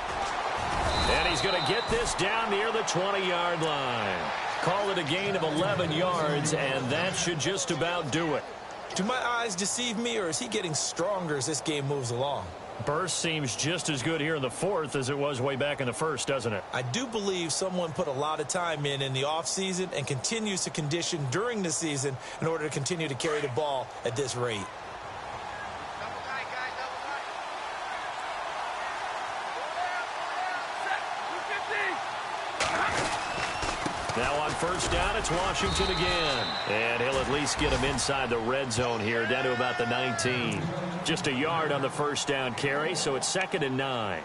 And he's going to get this down near the 20-yard line. Call it a gain of 11 yards, and that should just about do it. Do my eyes deceive me, or is he getting stronger as this game moves along? Burst seems just as good here in the 4th as it was way back in the 1st, doesn't it? I do believe someone put a lot of time in the offseason and continues to condition during the season in order to continue to carry the ball at this rate. Now on 1st down, it's Washington again. And he'll at least get him inside the red zone here, down to about the 19. Just a yard on the 1st down carry, so it's 2nd and 9.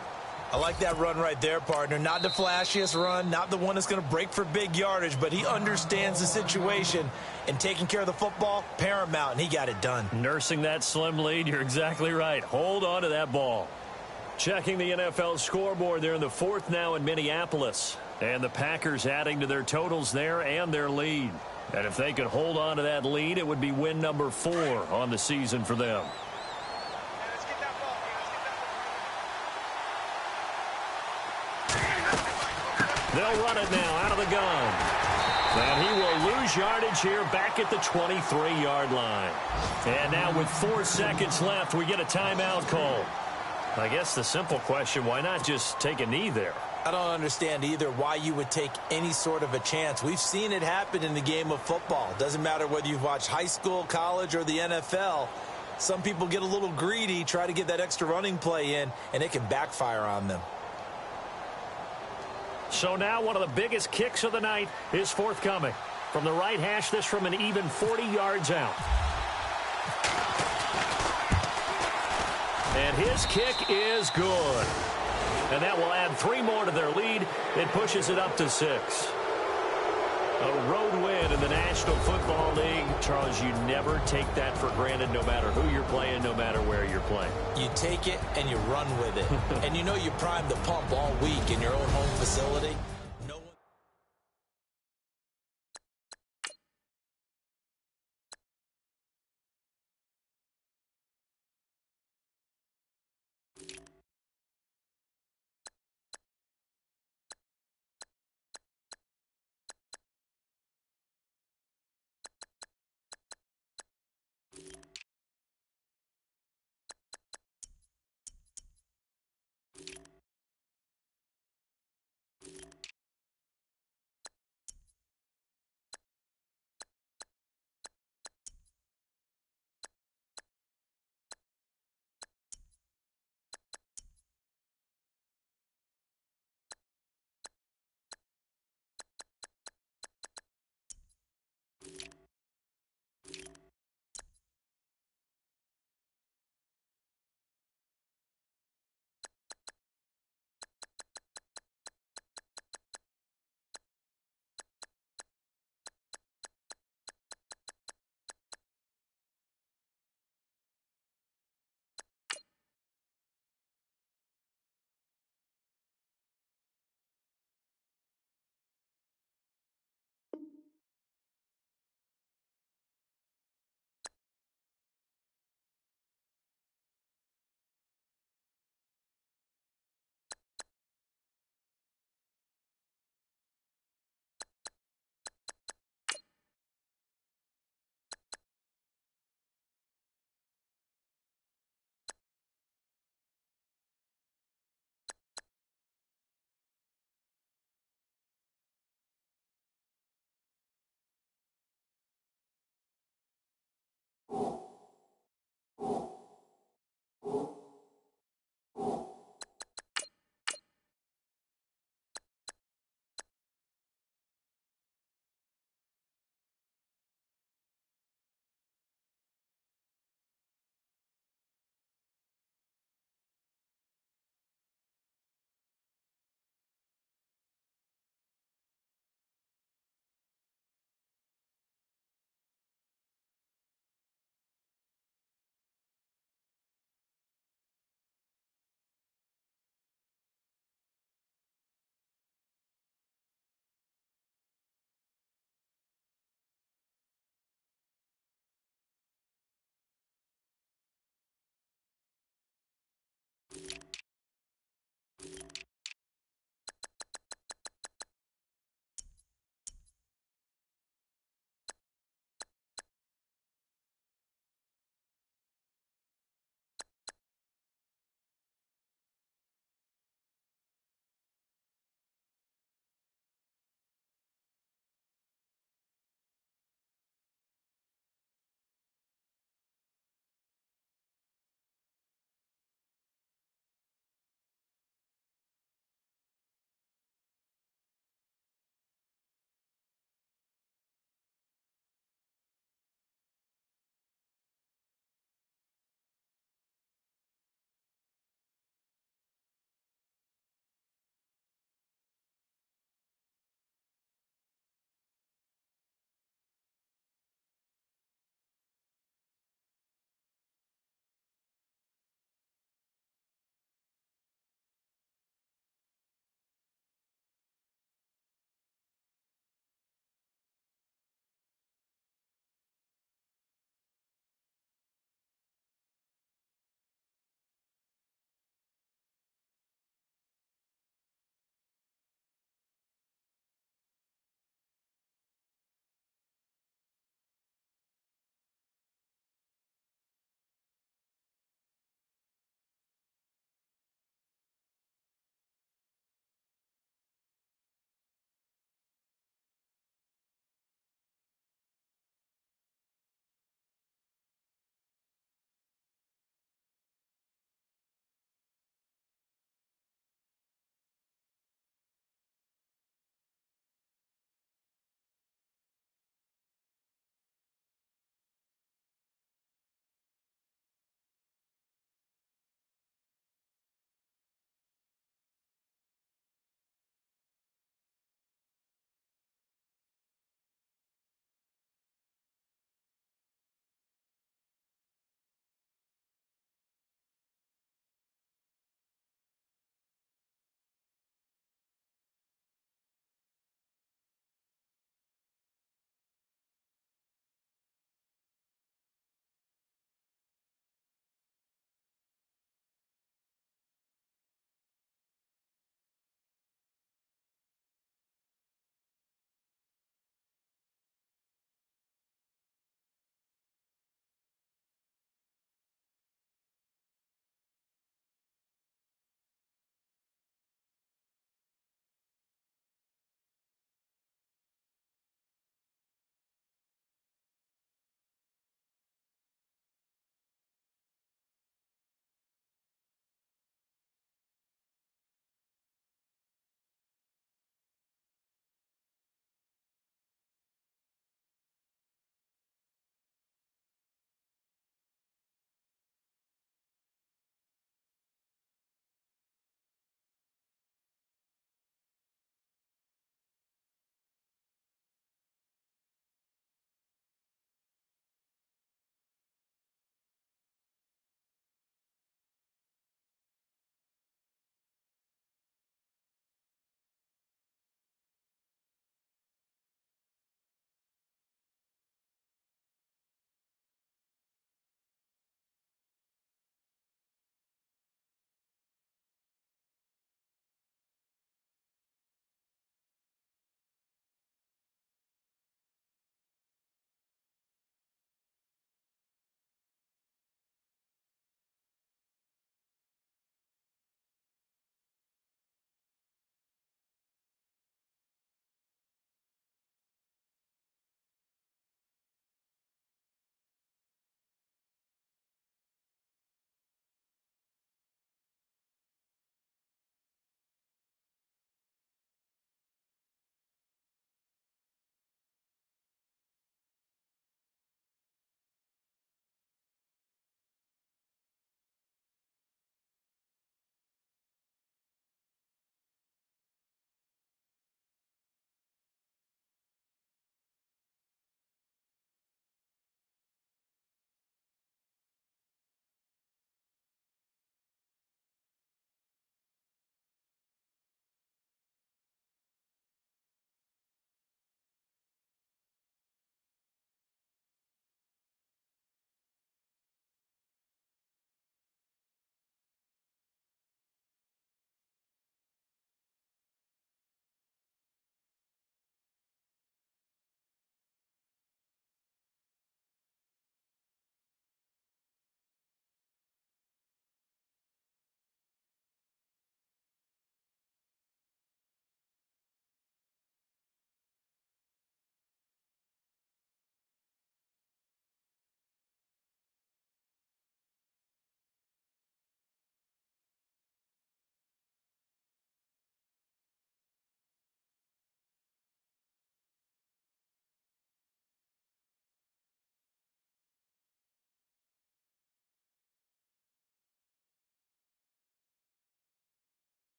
I like that run right there, partner. Not the flashiest run, not the one that's going to break for big yardage, but he understands the situation, and taking care of the football, paramount, and he got it done. Nursing that slim lead, you're exactly right. Hold on to that ball. Checking the NFL scoreboard there in the 4th now in Minneapolis. And the Packers adding to their totals there and their lead. And if they could hold on to that lead, it would be win number 4 on the season for them. They'll run it now out of the gun. And he will lose yardage here back at the 23-yard line. And now with 4 seconds left, we get a timeout call. I guess the simple question, why not just take a knee there? I don't understand either why you would take any sort of a chance. We've seen it happen in the game of football. Doesn't matter whether you've watched high school, college, or the NFL. Some people get a little greedy, try to get that extra running play in, and it can backfire on them. So now one of the biggest kicks of the night is forthcoming. From the right hash, this from an even 40 yards out. And his kick is good. And that will add 3 more to their lead. It pushes it up to 6. A road win in the National Football League. Charles, you never take that for granted no matter who you're playing, no matter where you're playing. You take it and you run with it. And you know you primed the pump all week in your own home facility.